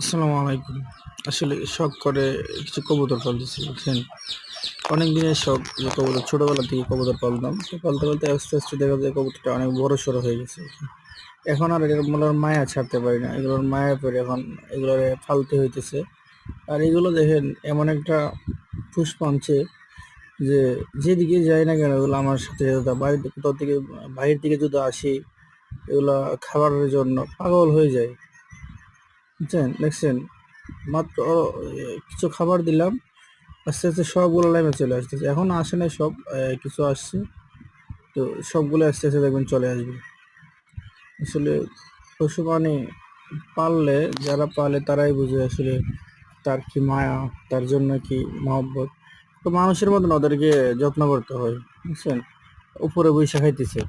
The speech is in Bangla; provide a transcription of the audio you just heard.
আসসালামু আলাইকুম। আসলে শখ করে কিছু কবুতর পালতেছি, বুঝছেন? অনেক দিনের শখ যে কবুতর, ছোটবেলা থেকে কবুতর পালতাম। তো পালতে, পালতে আস্তে, আস্তে দেখা যায় কবুতরটা অনেক বড়সড় হয়ে গেছে। এখন আর এগুলোর মায়া ছাড়তে পারি না। এগুলোর মায়া পড়ে এখন এগুলোরে ফালতে হইতেছে। আর এগুলো দেখেন এমন একটা পুষ্প আনছে যে যেদিকে যাই না কেন এগুলো আমার সাথে সাথে বাড়িতে কোথাও থেকে বাহির থেকে যদি আসি এগুলা খাবারের জন্য পাগল হয়ে যায়। বুঝছেন? দেখছেন? মাত্র কিছু খাবার দিলাম, আস্তে, আস্তে সবগুলো লাইনে চলে আসতেছে। এখনো আসে নাই সব, কিছু আসছে। তো সবগুলো আস্তে, আস্তে দেখবেন চলে আসবে। আসলে পশু প্রাণী পাললে যারা পালে তারাই বুঝে আসলে তার কি মায়া, তার জন্য কি মহব্বত। তো মানুষের মতন ওদেরকে যত্ন করতে হয়, বুঝছেন? উপরে বইসা খাইতেছে।